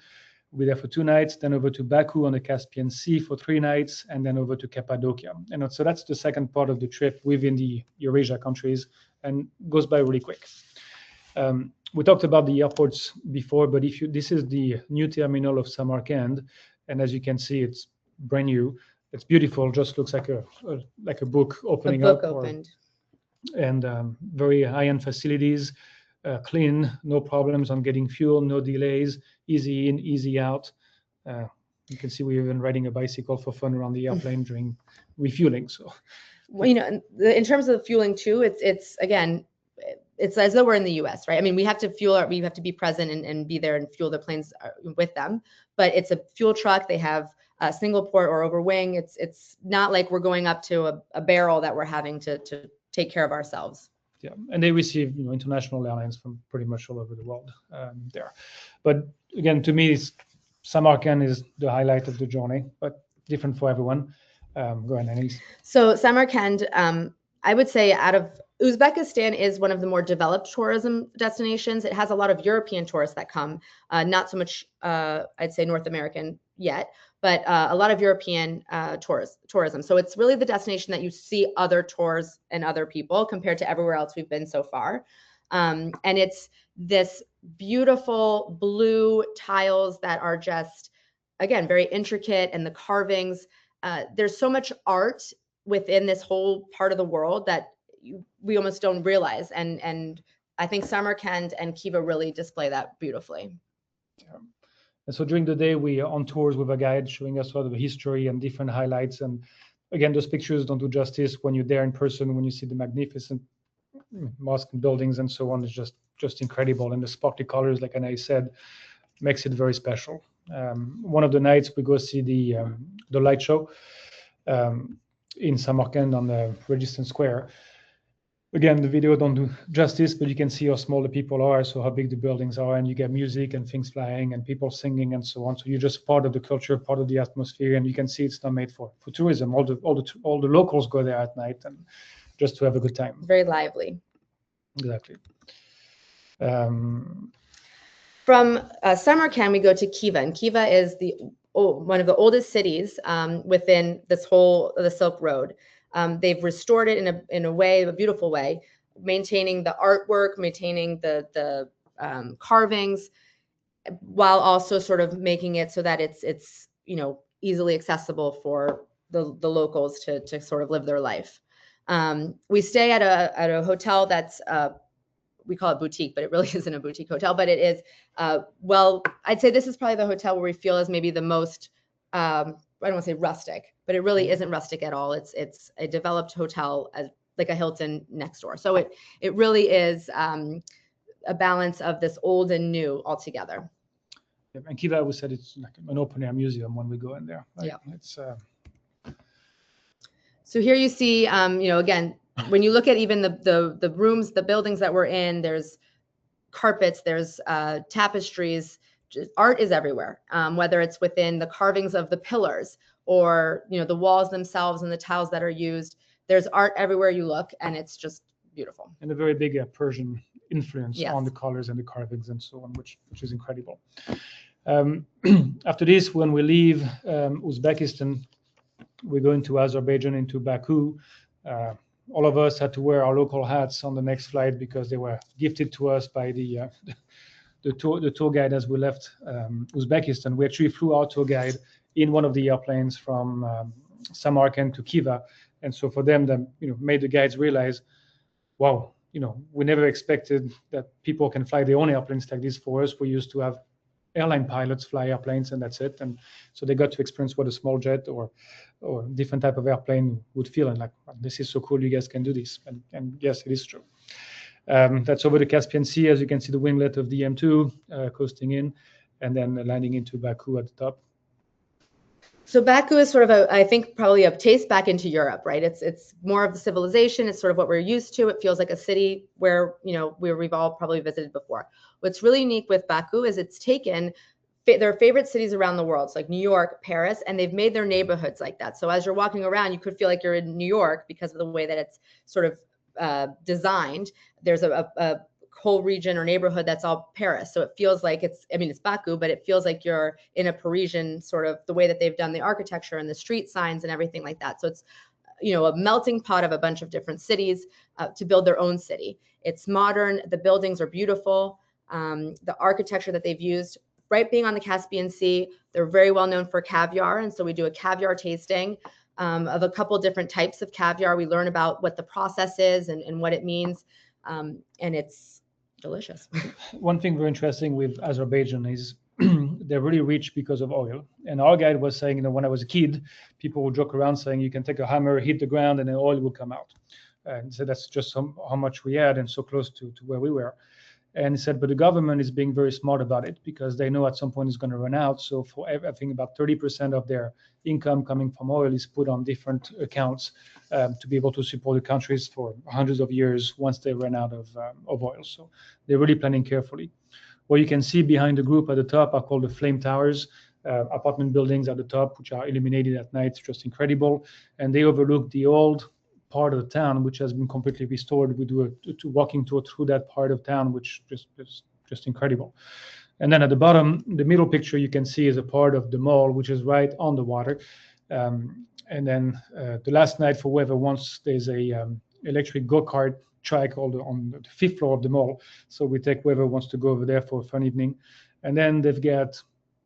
We're there for 2 nights, then over to Baku on the Caspian Sea for 3 nights, and then over to Cappadocia. And so that's the second part of the trip within the Eurasia countries, and goes by really quick. We talked about the airports before, but this is the new terminal of Samarkand, and as you can see, it's brand new. It's beautiful, just looks like a book opening up. Opened. And very high-end facilities. Clean, no problems on getting fuel, no delays, easy in, easy out. You can see we're even riding a bicycle for fun around the airplane during refueling. So, well, in terms of fueling too, it's again, it's as though we're in the U.S., right? I mean, we have to we have to be present and be there and fuel the planes with them. But it's a fuel truck. They have a single port or over wing. It's not like we're going up to a barrel that we're having to take care of ourselves. Yeah, and they receive international airlines from pretty much all over the world there. But again, to me, Samarkand is the highlight of the journey, but different for everyone. Go ahead, Anais. So Samarkand, I would say Uzbekistan is one of the more developed tourism destinations. It has a lot of European tourists that come, not so much, I'd say, North American yet, but a lot of European tourism. So it's really the destination that you see other tours and other people compared to everywhere else we've been so far. And it's this beautiful blue tiles that are just, again, very intricate, and the carvings. There's so much art within this whole part of the world that we almost don't realize. And I think Samarkand and Khiva really display that beautifully. Yeah. And so during the day, we are on tours with a guide showing us sort of the history and different highlights. And again, those pictures don't do justice when you're there in person, when you see the magnificent mosque and buildings and so on. It's just incredible. And the sparkly colors, like Anais said, makes it very special. One of the nights we go see the light show in Samarkand on the Registration Square. Again, the video don't do justice, but you can see how small the people are, so how big the buildings are, and you get music and things flying and people singing and so on. So you're just part of the culture, part of the atmosphere, and you can see it's not made for tourism. All the locals go there at night and just to have a good time. Very lively. Exactly. From Samarkand, we go to Khiva, and Khiva is one of the oldest cities within the Silk Road. They've restored it in a beautiful way, maintaining the artwork, maintaining the carvings, while also sort of making it so that it's easily accessible for the locals to sort of live their life. We stay at a hotel that's we call it boutique, but it really isn't a boutique hotel, but it is, I'd say this is probably the hotel where we feel is maybe the most, I don't want to say rustic, but it really isn't rustic at all. It's a developed hotel, like a Hilton next door. So it really is a balance of this old and new altogether. Yeah, and Kiva, we said it's like an open air museum when we go in there. Right? Yeah. It's. So here you see, again, when you look at even the rooms, the buildings that we're in, there's carpets, there's tapestries, art is everywhere, whether it's within the carvings of the pillars or, the walls themselves and the tiles that are used. There's art everywhere you look, and it's just beautiful. And a very big Persian influence Yes. on the colors and the carvings and so on, which is incredible. After this, when we leave Uzbekistan, we go into Azerbaijan, into Baku. All of us had to wear our local hats on the next flight because they were gifted to us by the tour guide as we left Uzbekistan. We actually flew our tour guide in one of the airplanes from Samarkand to Khiva, and so for them, made the guides realize, wow, we never expected that people can fly their own airplanes like this. For us, we used to have airline pilots fly airplanes and that's it. And so they got to experience what a small jet or different type of airplane would feel, and like, this is so cool, you guys can do this. And yes, it is true. That's over the Caspian Sea. As you can see, the winglet of the M2 coasting in and then landing into Baku at the top. So Baku is sort of I think probably a taste back into Europe, right? It's more of the civilization. It's sort of what we're used to. It feels like a city where, we've all probably visited before. What's really unique with Baku is it's taken their favorite cities around the world, so like New York, Paris, and they've made their neighborhoods like that. So as you're walking around, you could feel like you're in New York because of the way that it's sort of designed. There's a whole region or neighborhood that's all Paris. So it feels like it's Baku, but it feels like you're in a Parisian sort of, the way that they've done the architecture and the street signs and everything like that. So it's, a melting pot of a bunch of different cities to build their own city. It's modern. The buildings are beautiful. The architecture that they've used, right, being on the Caspian Sea, they're very well known for caviar. And so we do a caviar tasting of a couple different types of caviar. We learn about what the process is and what it means. And it's delicious. One thing very interesting with Azerbaijan is they're really rich because of oil. And our guide was saying, when I was a kid, people would joke around saying you can take a hammer, hit the ground, and then oil will come out. And so that's just how much we had and so close to where we were. And he said, but the government is being very smart about it because they know at some point it's going to run out. So for I think about 30% of their income coming from oil is put on different accounts to be able to support the countries for hundreds of years once they run out of oil. So they're really planning carefully. What you can see behind the group at the top are called the flame towers, apartment buildings at the top, which are illuminated at night. It's just incredible. And they overlook the old part of the town, which has been completely restored. We do a walking tour through that part of town, which is just incredible. And then at the bottom, the middle picture you can see is a part of the mall, which is right on the water. And then the last night, for whoever wants, there's a electric go-kart track on the 5th floor of the mall. So we take whoever wants to go over there for a fun evening. And then they've got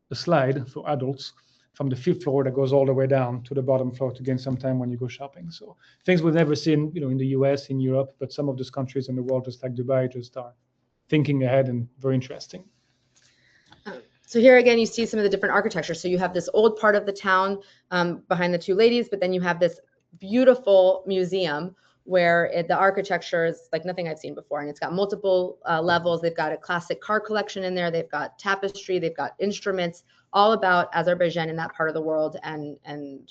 a slide for adults from the 5th floor that goes all the way down to the bottom floor to gain some time when you go shopping. So things we've never seen, in the US, in Europe, but some of those countries in the world, just like Dubai, just are thinking ahead and very interesting. So here again, you see some of the different architecture. So you have this old part of the town behind the two ladies, but then you have this beautiful museum where the architecture is like nothing I've seen before. And it's got multiple levels. They've got a classic car collection in there. They've got tapestry. They've got instruments, all about Azerbaijan in that part of the world, and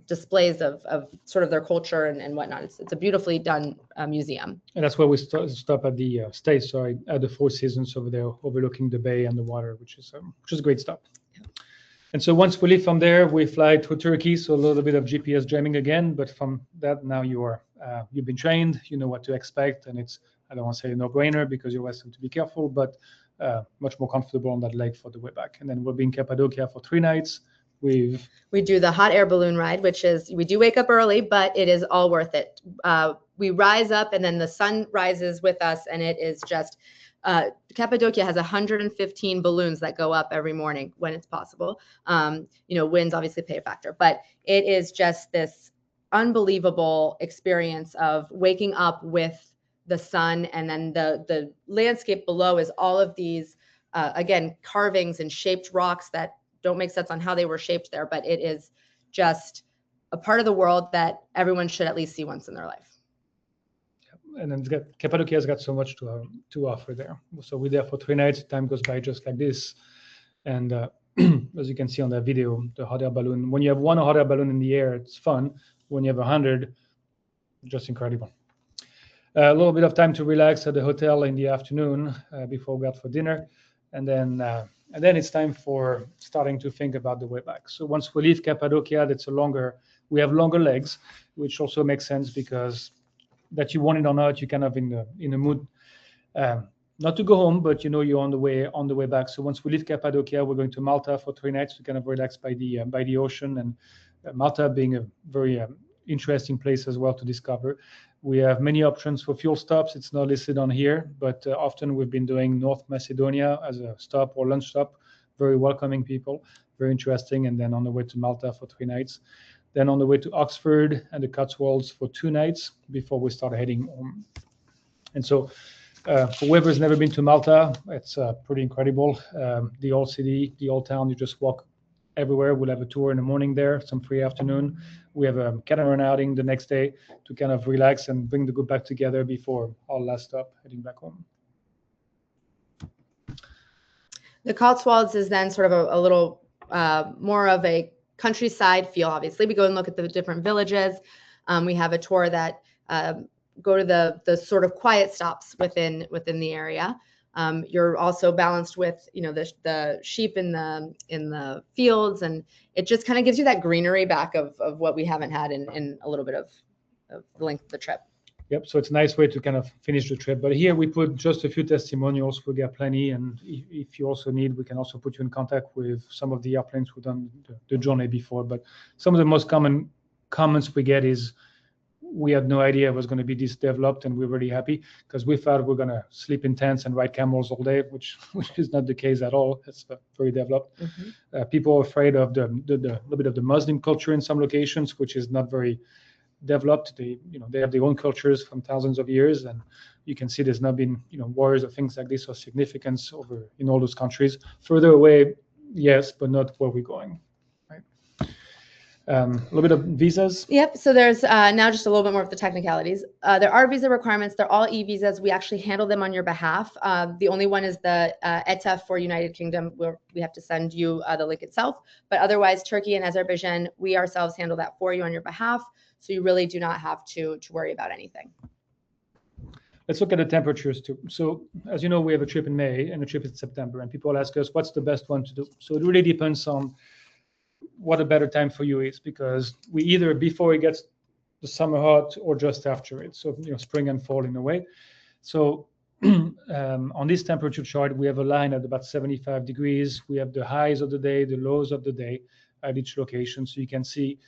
displays of sort of their culture and whatnot. It's a beautifully done museum. And that's where we stop at the at the Four Seasons over there, overlooking the bay and the water, which is a great stop. Yeah. And so once we leave from there, we fly to Turkey. So a little bit of GPS jamming again, but from that now you've been trained, you know what to expect, and it's, I don't want to say a no-brainer because you always have to be careful, but much more comfortable on that leg for the way back. And then we'll be in Cappadocia for 3 nights, We do the hot air balloon ride, which is, we do wake up early, but it is all worth it. We rise up and then the sun rises with us, and it is just, Cappadocia has 115 balloons that go up every morning when it's possible. Winds obviously play a factor, but it is just this unbelievable experience of waking up with the sun, and then the landscape below is all of these, again, carvings and shaped rocks that don't make sense on how they were shaped there, but it is just a part of the world that everyone should at least see once in their life. And then Cappadocia has got so much to offer there. So we're there for 3 nights. Time goes by just like this. And as you can see on that video, the hot air balloon, when you have one hot air balloon in the air, it's fun. When you have 100, just incredible. A little bit of time to relax at the hotel in the afternoon before we got for dinner. And then it's time for starting to think about the way back. So once we leave Cappadocia, we have longer legs, which also makes sense because that you want it or not, you're kind of in a mood not to go home, but you're on the way back. So once we leave Cappadocia, we're going to Malta for 3 nights to kind of relax by the ocean, and Malta being a very interesting place as well to discover. We have many options for fuel stops. It's not listed on here, but often we've been doing North Macedonia as a stop or lunch stop. Very welcoming people, very interesting. And then on the way to Malta for 3 nights. Then on the way to Oxford and the Cotswolds for 2 nights before we start heading home. And so for whoever's never been to Malta, it's pretty incredible. The old city, the old town, you just walk everywhere. We'll have a tour in the morning there, some free afternoon. We have a catamaran outing the next day to kind of relax and bring the group back together before our last stop, heading back home. The Cotswolds is then sort of a little more of a countryside feel. Obviously, we go and look at the different villages. We have a tour that go to the sort of quiet stops within the area. You're also balanced with the sheep in the fields, and it just kind of gives you that greenery back of what we haven't had in a little bit of the length of the trip. Yep. So it's a nice way to kind of finish the trip. But here we put just a few testimonials. We get plenty, and if you also need, we can also put you in contact with some of the airplanes who've done the journey before. But some of the most common comments we get is, we had no idea it was going to be this developed, and we're really happy because we thought we're going to sleep in tents and ride camels all day, which is not the case at all. It's very developed. Mm-hmm. People are afraid of the little bit of the Muslim culture in some locations, which is not very developed. They have their own cultures from thousands of years, and you can see there's not been wars or things like this of significance over in all those countries. Further away, yes, but not where we're going. A little bit of visas. Yep. So there's now just a little bit more of the technicalities. There are visa requirements. They're all e-visas. We actually handle them on your behalf. The only one is the ETA for United Kingdom, where we have to send you the link itself. But otherwise, Turkey and Azerbaijan, we ourselves handle that for you on your behalf. So you really do not have to worry about anything. Let's look at the temperatures too. So as you know, we have a trip in May and a trip in September, and people ask us, what's the best one to do? So it really depends on what a better time for you is, because we either before it gets the summer hot or just after it. So spring and fall in a way. So on this temperature chart, we have a line at about 75 degrees. We have the highs of the day, the lows of the day at each location. So you can see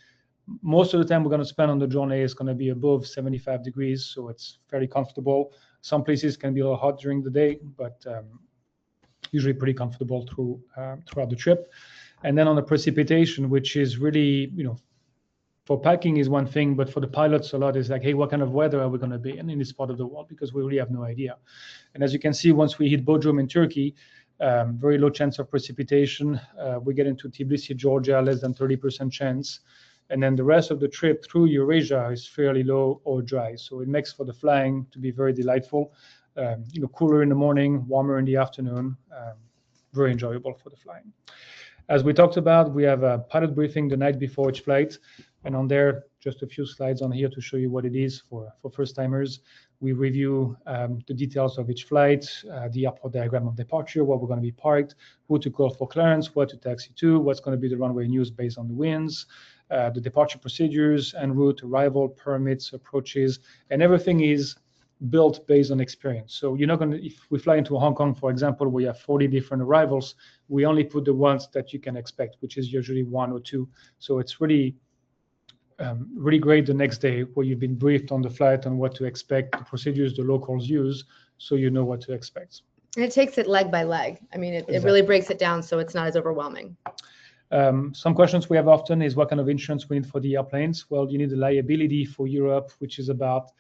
most of the time we're going to spend on the journey is going to be above 75 degrees. So it's fairly comfortable. Some places can be a little hot during the day, but usually pretty comfortable throughout the trip. And then on the precipitation, which is really, for packing is one thing, but for the pilots a lot is like, hey, what kind of weather are we going to be in this part of the world? Because we really have no idea. And as you can see, once we hit Bodrum in Turkey, very low chance of precipitation. We get into Tbilisi, Georgia, less than 30% chance. And then the rest of the trip through Eurasia is fairly low or dry. So it makes for the flying to be very delightful. Cooler in the morning, warmer in the afternoon, very enjoyable for the flying. As we talked about, we have a pilot briefing the night before each flight. And on there, just a few slides on here to show you what it is for first-timers. We review the details of each flight, the airport diagram of departure, where we're going to be parked, who to call for clearance, where to taxi to, what's going to be the runway news based on the winds, the departure procedures, en route, arrival, permits, approaches, and everything is built based on experience. So you're not going to, if we fly into Hong Kong, for example, we have 40 different arrivals, we only put the ones that you can expect, which is usually 1 or 2. So it's really really great the next day where you've been briefed on the flight on what to expect, the procedures the locals use, so you know what to expect. And it takes it leg by leg. I mean, it really breaks it down so it's not as overwhelming. Some questions we have often is what kind of insurance we need for the airplanes. Well, you need a liability for Europe, which is about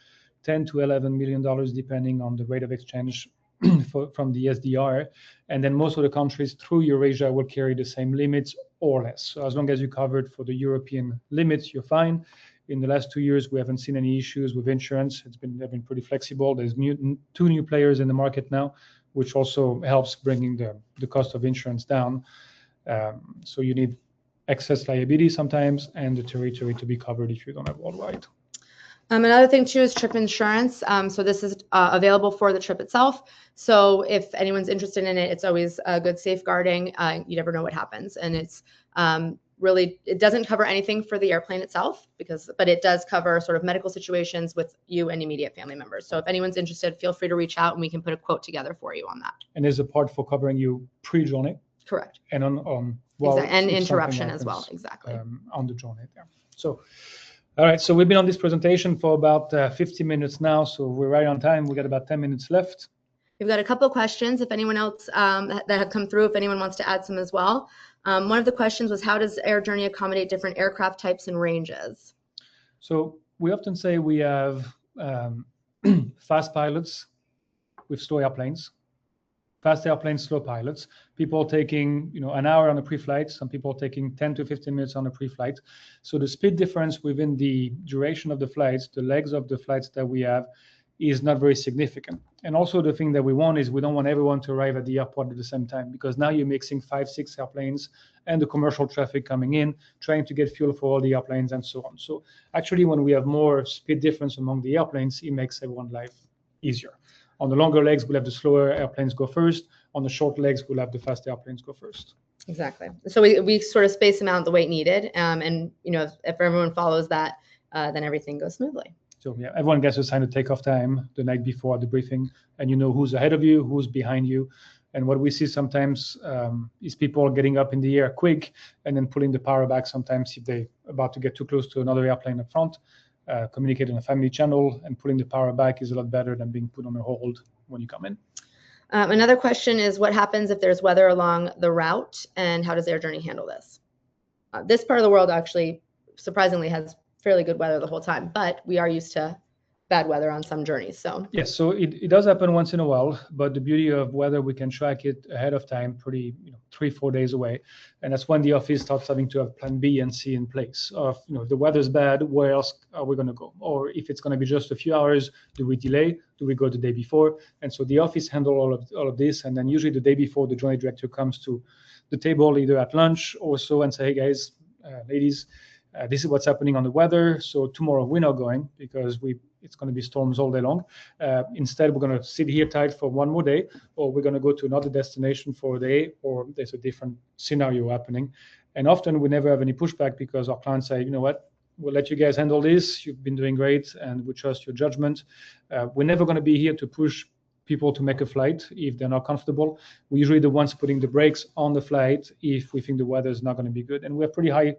$10 to $11 million, depending on the rate of exchange from the SDR. And then most of the countries through Eurasia will carry the same limits or less. So as long as you covered for the European limits, you're fine. In the last 2 years, we haven't seen any issues with insurance. They've been pretty flexible. There's 2 new players in the market now, which also helps bringing the cost of insurance down. So you need excess liability sometimes and the territory to be covered if you don't have worldwide. Another thing too is trip insurance. So this is available for the trip itself. So if anyone's interested in it, it's always a good safeguarding. You never know what happens, and it's really, it doesn't cover anything for the airplane itself but it does cover sort of medical situations with you and immediate family members. So if anyone's interested, feel free to reach out and we can put a quote together for you on that. And there's a part for covering you pre-journey. Correct. And on well, exactly. And interruption as well. Exactly. On the journey there. So. All right, so we've been on this presentation for about 50 minutes now, so we're right on time. We got about 10 minutes left. We've got a couple of questions. If anyone else that have come through, if anyone wants to add some as well. One of the questions was, how does Air Journey accommodate different aircraft types and ranges? So we often say we have fast pilots with slow airplanes. Fast airplanes, slow pilots. People taking, an hour on a pre-flight. Some people taking 10 to 15 minutes on a pre-flight. So the speed difference within the duration of the flights, the legs of the flights that we have, is not very significant. And also the thing that we want is we don't want everyone to arrive at the airport at the same time, because now you're mixing 5, 6 airplanes and the commercial traffic coming in, trying to get fuel for all the airplanes and so on. So actually, when we have more speed difference among the airplanes, it makes everyone's life easier. On the longer legs, we'll have the slower airplanes go first. On the short legs, we'll have the fast airplanes go first. Exactly. So we sort of space them out the weight needed. And, if everyone follows that, then everything goes smoothly. So yeah, everyone gets assigned a takeoff time the night before the briefing, and you know who's ahead of you, who's behind you. And what we see sometimes is people getting up in the air quick and then pulling the power back sometimes if they're about to get too close to another airplane up front. Communicate on a family channel, and pulling the power back is a lot better than being put on a hold when you come in. Another question is, what happens if there's weather along the route, and how does Air Journey handle this? This part of the world actually surprisingly has fairly good weather the whole time, but we are used to bad weather on some journeys. So yes, so it does happen once in a while, but the beauty of weather, we can track it ahead of time, pretty 3-4 days away, and that's when the office starts having to have plan B and C in place. Of if the weather's bad, where else are we going to go? Or if it's going to be just a few hours, do we delay? Do we go the day before? And so the office handle all of this, and then usually the day before, the journey director comes to the table either at lunch or so and say, hey guys, ladies, this is what's happening on the weather. So tomorrow we're not going because it's going to be storms all day long. Instead, we're going to sit here tight for one more day, or we're going to go to another destination for a day, or there's a different scenario happening. And often we never have any pushback because our clients say, you know what, we'll let you guys handle this. You've been doing great, and we trust your judgment. We're never going to be here to push people to make a flight if they're not comfortable. We're usually the ones putting the brakes on the flight if we think the weather is not going to be good. And we have pretty high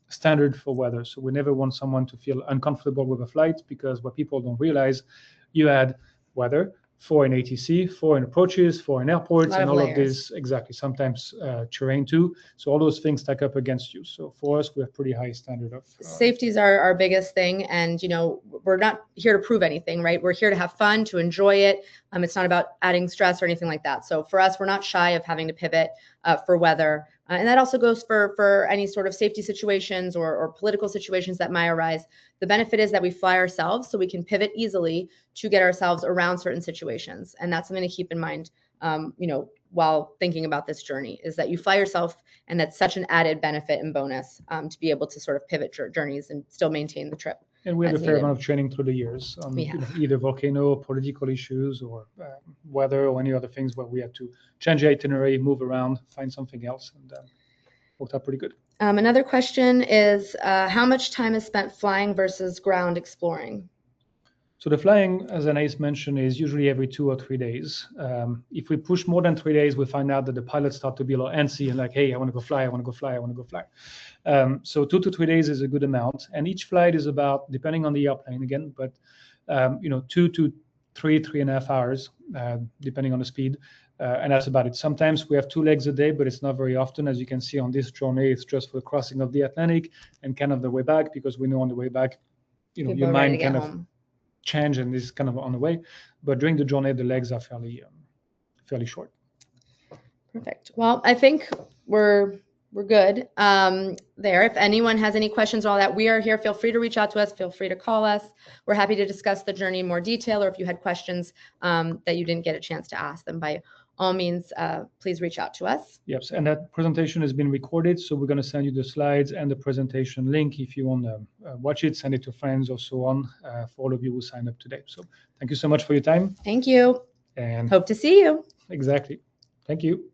standard for weather. So we never want someone to feel uncomfortable with a flight, because what people don't realize, you add weather for an ATC, for an approaches, for an airports, and all of this, exactly, sometimes terrain too. So all those things stack up against you. So for us, we have pretty high standard of safety is our biggest thing. And, we're not here to prove anything, right? We're here to have fun, to enjoy it. It's not about adding stress or anything like that. So for us, we're not shy of having to pivot for weather. And that also goes for any sort of safety situations or political situations that might arise. The benefit is that we fly ourselves, so we can pivot easily to get ourselves around certain situations. And that's something to keep in mind, while thinking about this journey, is that you fly yourself, and that's such an added benefit and bonus to be able to sort of pivot journeys and still maintain the trip. And we have a fair amount of training through the years on either volcano, political issues, or weather, or any other things where we had to change the itinerary, move around, find something else, and worked out pretty good. Another question is, how much time is spent flying versus ground exploring? So the flying, as Anais mentioned, is usually every 2 or 3 days. If we push more than 3 days, we find out that the pilots start to be a little antsy and like, hey, I want to go fly, I want to go fly, I want to go fly. So 2 to 3 days is a good amount. And each flight is about, depending on the airplane again, but 2 to 3.5 hours, depending on the speed. And that's about it. Sometimes we have 2 legs a day, but it's not very often. As you can see on this journey, it's just for the crossing of the Atlantic and kind of the way back, because we know on the way back, your mind kind of change and is kind of on the way. But during the journey, the legs are fairly short. Perfect. Well, I think we're good there. If anyone has any questions on all that, we are here. Feel free to reach out to us. Feel free to call us. We're happy to discuss the journey in more detail, or if you had questions that you didn't get a chance to ask them, by all means, please reach out to us. Yes, and that presentation has been recorded, so we're going to send you the slides and the presentation link. If you want to watch it, send it to friends or so on, for all of you who signed up today. So thank you so much for your time. Thank you. And hope to see you. Exactly. Thank you.